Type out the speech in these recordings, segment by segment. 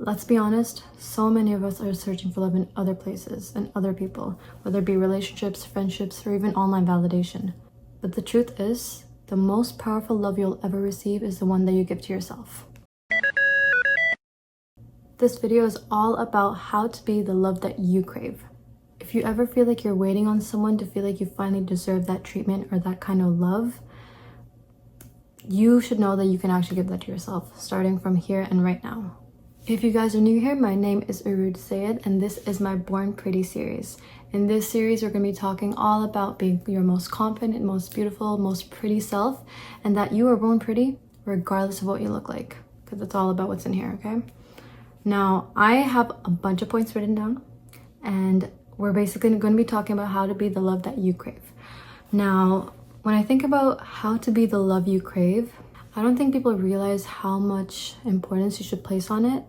Let's be honest, so many of us are searching for love in other places and other people, whether it be relationships, friendships, or even online validation. But the truth is, the most powerful love you'll ever receive is the one that you give to yourself. This video is all about how to be the love that you crave. If you ever feel like you're waiting on someone to feel like you finally deserve that treatment or that kind of love, you should know that you can actually give that to yourself, starting from here and right now. If you guys are new here, my name is Orooj, and this is my Born Pretty series. In this series, we're going to be talking all about being your most confident, most beautiful, most pretty self, and that you are born pretty regardless of what you look like, because it's all about what's in here, okay? Now, I have a bunch of points written down, and we're basically going to be talking about how to be the love that you crave. Now, when I think about how to be the love you crave, I don't think people realize how much importance you should place on it,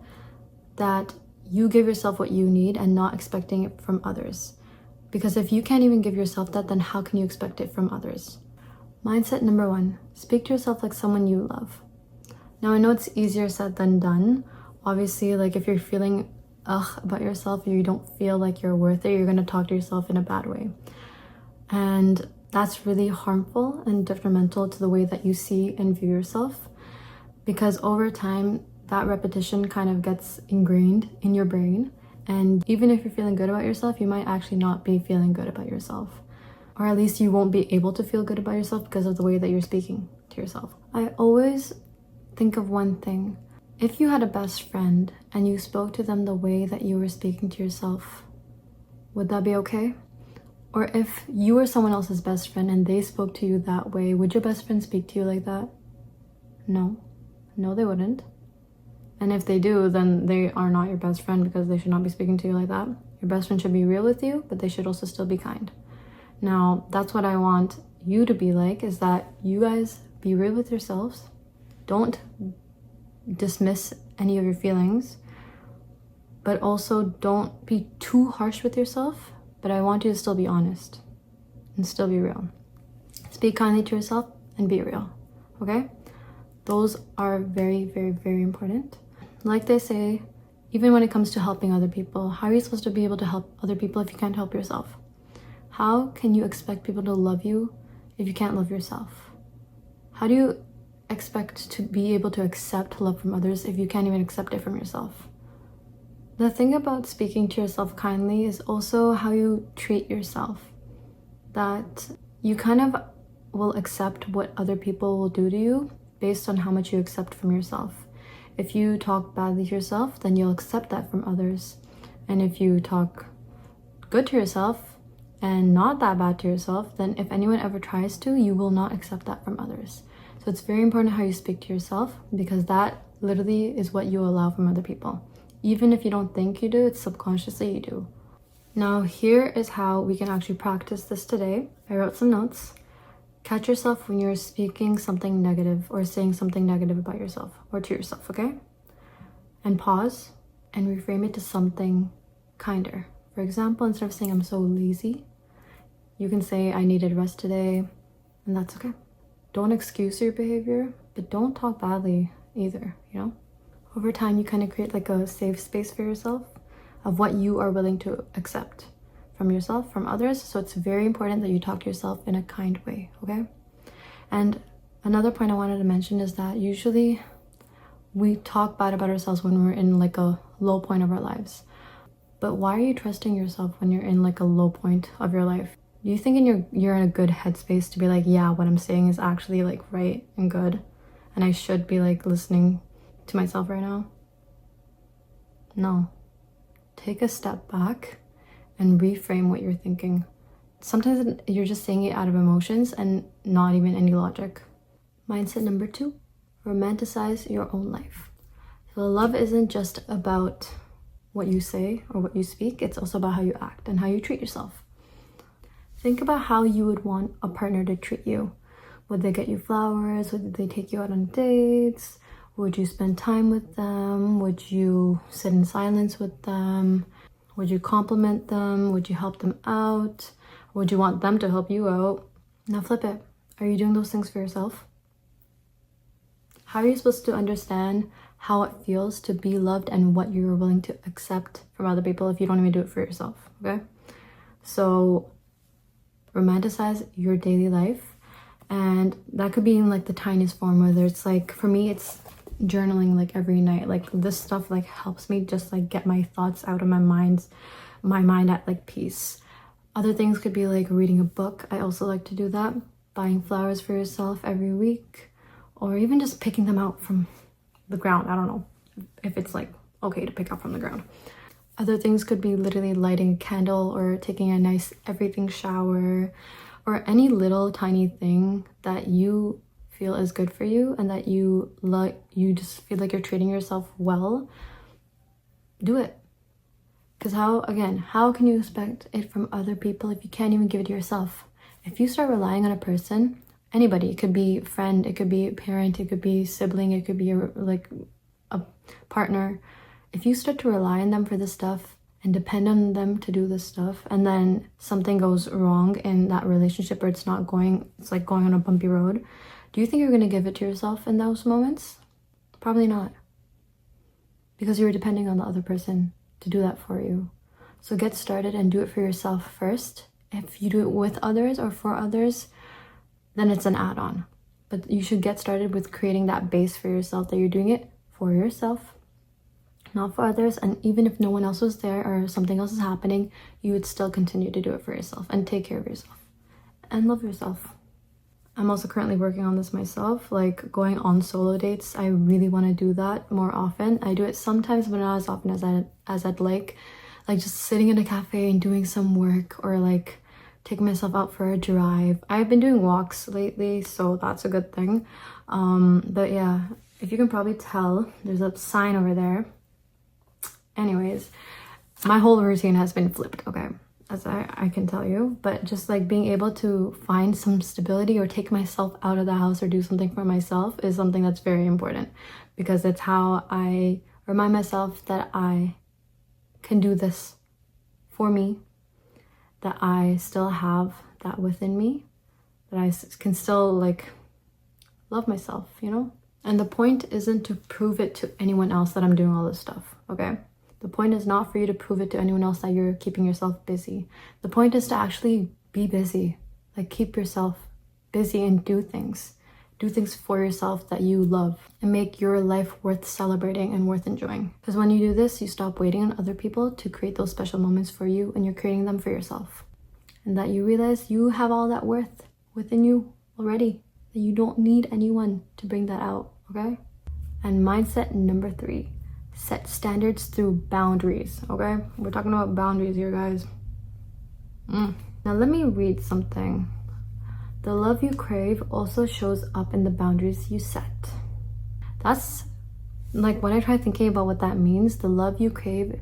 that you give yourself what you need and not expecting it from others. Because if you can't even give yourself that, then how can you expect it from others? Mindset number 1, speak to yourself like someone you love. Now, I know it's easier said than done. Obviously, like if you're feeling about yourself or you don't feel like you're worth it, you're going to talk to yourself in a bad way. And that's really harmful and detrimental to the way that you see and view yourself, because over time that repetition kind of gets ingrained in your brain, and even if you're feeling good about yourself, you might actually not be feeling good about yourself, or at least you won't be able to feel good about yourself because of the way that you're speaking to yourself. I always think of one thing: if you had a best friend and you spoke to them the way that you were speaking to yourself, would that be okay? Or if you were someone else's best friend and they spoke to you that way, would your best friend speak to you like that? No. No, they wouldn't. And if they do, then they are not your best friend, because they should not be speaking to you like that. Your best friend should be real with you, but they should also still be kind. Now, that's what I want you to be like, is that you guys be real with yourselves. Don't dismiss any of your feelings, but also don't be too harsh with yourself. But I want you to still be honest and still be real. Speak kindly to yourself and be real, okay? Those are very, very, very important. Like they say, even when it comes to helping other people, how are you supposed to be able to help other people if you can't help yourself? How can you expect people to love you if you can't love yourself? How do you expect to be able to accept love from others if you can't even accept it from yourself? The thing about speaking to yourself kindly is also how you treat yourself. That you kind of will accept what other people will do to you based on how much you accept from yourself. If you talk badly to yourself, then you'll accept that from others. And if you talk good to yourself and not that bad to yourself, then if anyone ever tries to, you will not accept that from others. So it's very important how you speak to yourself, because that literally is what you allow from other people. Even if you don't think you do, it's subconsciously you do. Now, here is how we can actually practice this today. I wrote some notes. Catch yourself when you're speaking something negative or saying something negative about yourself or to yourself, okay? And pause and reframe it to something kinder. For example, instead of saying I'm so lazy, you can say I needed rest today, and that's okay. Don't excuse your behavior, but don't talk badly either, you know? Over time, you kind of create like a safe space for yourself of what you are willing to accept from yourself, from others. So it's very important that you talk to yourself in a kind way, okay? And another point I wanted to mention is that usually we talk bad about ourselves when we're in like a low point of our lives. But why are you trusting yourself when you're in like a low point of your life? Do you think you're in a good headspace to be like, yeah, what I'm saying is actually like right and good, and I should be like listening to myself right now? No. Take a step back and reframe what you're thinking. Sometimes you're just saying it out of emotions and not even any logic. Mindset number 2, romanticize your own life. So love isn't just about what you say or what you speak, it's also about how you act and how you treat yourself. Think about how you would want a partner to treat you. Would they get you flowers? Would they take you out on dates? Would you spend time with them? Would you sit in silence with them? Would you compliment them? Would you help them out? Would you want them to help you out? Now flip it. Are you doing those things for yourself? How are you supposed to understand how it feels to be loved and what you're willing to accept from other people if you don't even do it for yourself, okay? So romanticize your daily life, and that could be in like the tiniest form, whether it's like, for me it's journaling like every night. Like this stuff like helps me just like get my thoughts out of my mind at like peace. Other things could be like reading a book. I also like to do that. Buying flowers for yourself every week, or even just picking them out from the ground. I don't know if it's like okay to pick up from the ground. Other things could be literally lighting a candle or taking a nice everything shower, or any little tiny thing that you feel is good for you and that you just feel like you're treating yourself well. Do it. Because how can you expect it from other people if you can't even give it to yourself? If you start relying on a person, anybody, it could be a friend, it could be a parent, it could be a sibling, it could be a partner. If you start to rely on them for this stuff and depend on them to do this stuff, and then something goes wrong in that relationship, or it's like going on a bumpy road, do you think you're going to give it to yourself in those moments? Probably not. Because you were depending on the other person to do that for you. So get started and do it for yourself first. If you do it with others or for others, then it's an add-on. But you should get started with creating that base for yourself, that you're doing it for yourself, not for others. And even if no one else was there or something else is happening, you would still continue to do it for yourself and take care of yourself and love yourself. I'm also currently working on this myself, like going on solo dates. I really want to do that more often. I do it sometimes, but not as often as I'd like just sitting in a cafe and doing some work, or like taking myself out for a drive. I've been doing walks lately, so that's a good thing. But yeah, if you can probably tell, there's a sign over there. Anyways, my whole routine has been flipped, okay, as I can tell you. But just like being able to find some stability or take myself out of the house or do something for myself is something that's very important, because it's how I remind myself that I can do this for me, that I still have that within me, that I can still like love myself, you know? And the point isn't to prove it to anyone else that I'm doing all this stuff, okay? The point is not for you to prove it to anyone else that you're keeping yourself busy. The point is to actually be busy. Like keep yourself busy and do things. Do things for yourself that you love, and make your life worth celebrating and worth enjoying. Because when you do this, you stop waiting on other people to create those special moments for you, and you're creating them for yourself. And that you realize you have all that worth within you already, that you don't need anyone to bring that out, okay? And mindset number 3, set standards through boundaries, okay? We're talking about boundaries here, guys. Now let me read something. The love you crave also shows up in the boundaries you set. That's like when I try thinking about what that means. The love you crave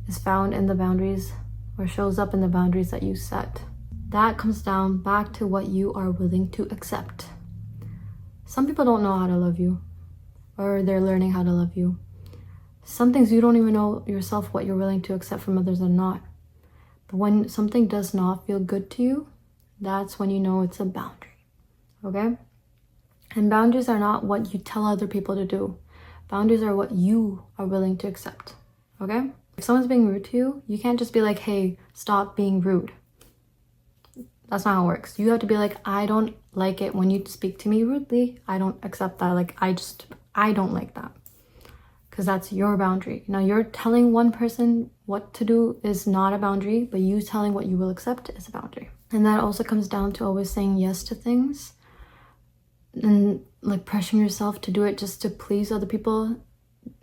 is found in the boundaries, or shows up in the boundaries that you set. That comes down back to what you are willing to accept. Some people don't know how to love you, or they're learning how to love you. Some things you don't even know yourself what you're willing to accept from others or not. But when something does not feel good to you, that's when you know it's a boundary, okay? And boundaries are not what you tell other people to do. Boundaries are what you are willing to accept, okay? If someone's being rude to you, you can't just be like, hey, stop being rude. That's not how it works. You have to be like, I don't like it when you speak to me rudely. I don't accept that. Like, I don't like that. Because that's your boundary. Now, you're telling one person what to do is not a boundary, but you telling what you will accept is a boundary. And that also comes down to always saying yes to things, and like pressuring yourself to do it just to please other people,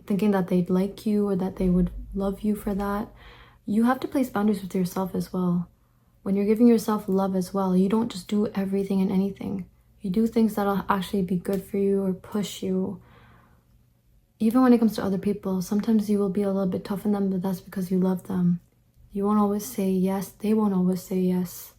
thinking that they'd like you or that they would love you for that. You have to place boundaries with yourself as well. When you're giving yourself love as well, you don't just do everything and anything. You do things that'll actually be good for you or push you. Even when it comes to other people, sometimes you will be a little bit tough on them, but that's because you love them. You won't always say yes. They won't always say yes.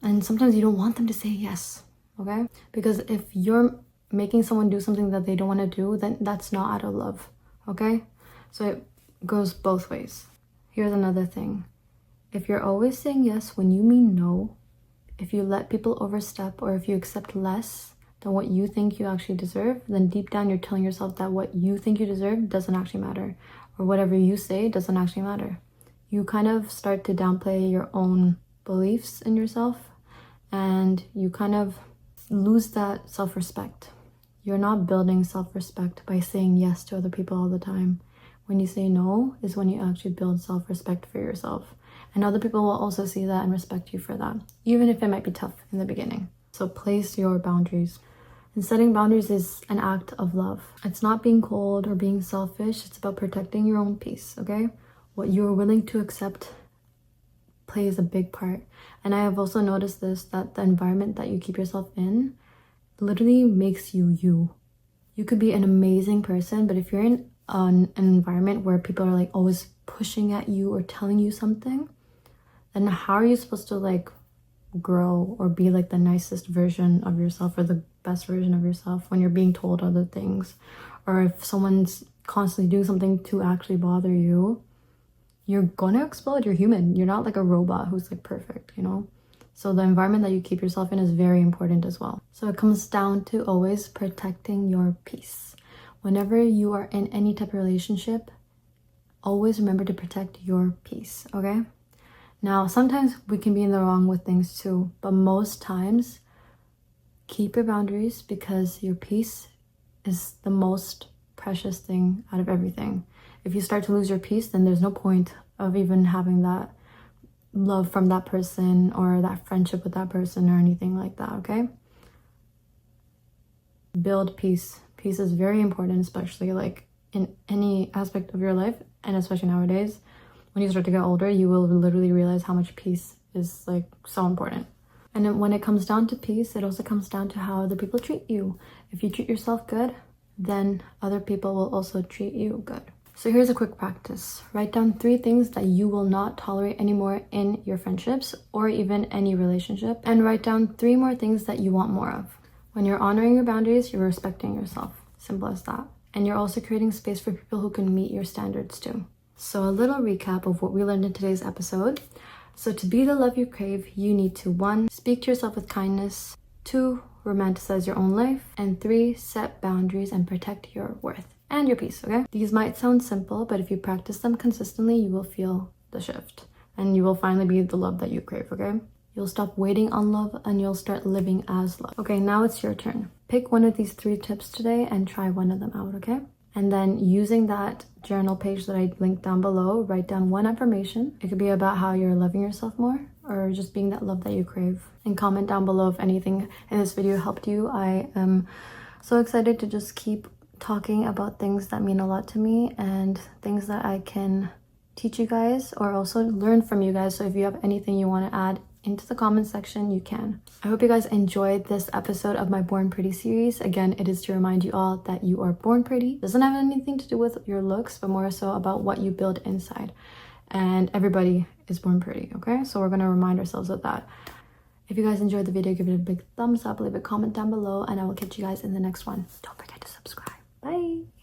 And sometimes you don't want them to say yes, okay? Because if you're making someone do something that they don't want to do, then that's not out of love, okay? So it goes both ways. Here's another thing. If you're always saying yes when you mean no, if you let people overstep, or if you accept less than what you think you actually deserve, then deep down you're telling yourself that what you think you deserve doesn't actually matter, or whatever you say doesn't actually matter. You kind of start to downplay your own beliefs in yourself, and you kind of lose that self-respect. You're not building self-respect by saying yes to other people all the time. When you say no is when you actually build self-respect for yourself. And other people will also see that and respect you for that, even if it might be tough in the beginning. So place your boundaries. And setting boundaries is an act of love. It's not being cold or being selfish. It's about protecting your own peace, okay? What you're willing to accept plays a big part. And I have also noticed this, that the environment that you keep yourself in literally makes you you. You could be an amazing person, but if you're in an environment where people are like always pushing at you or telling you something, then how are you supposed to like grow or be like the nicest version of yourself or the best version of yourself when you're being told other things? Or if someone's constantly doing something to actually bother you, you're gonna explode. You're human. You're not like a robot who's like perfect, you know? So the environment that you keep yourself in is very important as well. So it comes down to always protecting your peace. Whenever you are in any type of relationship, always remember to protect your peace, okay? Now, sometimes we can be in the wrong with things too, but most times, keep your boundaries because your peace is the most precious thing out of everything. If you start to lose your peace, then there's no point of even having that love from that person or that friendship with that person or anything like that, okay? Build peace. Peace is very important, especially like in any aspect of your life, and especially nowadays. When you start to get older, you will literally realize how much peace is like so important. And then when it comes down to peace, it also comes down to how other people treat you. If you treat yourself good, then other people will also treat you good. So here's a quick practice. Write down 3 things that you will not tolerate anymore in your friendships or even any relationship, and write down 3 more things that you want more of. When you're honoring your boundaries, you're respecting yourself. Simple as that. And you're also creating space for people who can meet your standards too. So a little recap of what we learned in today's episode. So to be the love you crave, you need to 1, speak to yourself with kindness, 2, romanticize your own life, and 3, set boundaries and protect your worth and your peace, okay? These might sound simple, but if you practice them consistently, you will feel the shift and you will finally be the love that you crave, okay? You'll stop waiting on love and you'll start living as love. Okay, now it's your turn. Pick one of these 3 tips today and try one of them out, okay? And then using that journal page that I linked down below, write down 1 affirmation. It could be about how you're loving yourself more or just being that love that you crave. And comment down below if anything in this video helped you. I am so excited to just keep talking about things that mean a lot to me and things that I can teach you guys or also learn from you guys. So if you have anything you want to add into the comment section, you can. I hope you guys enjoyed this episode of my Born Pretty series. Again, it is to remind you all that you are born pretty. It doesn't have anything to do with your looks, but more so about what you build inside. And everybody is born pretty, okay? So we're gonna remind ourselves of that. If you guys enjoyed the video, give it a big thumbs up, leave a comment down below, and I will catch you guys in the next one. Don't forget to subscribe. Bye.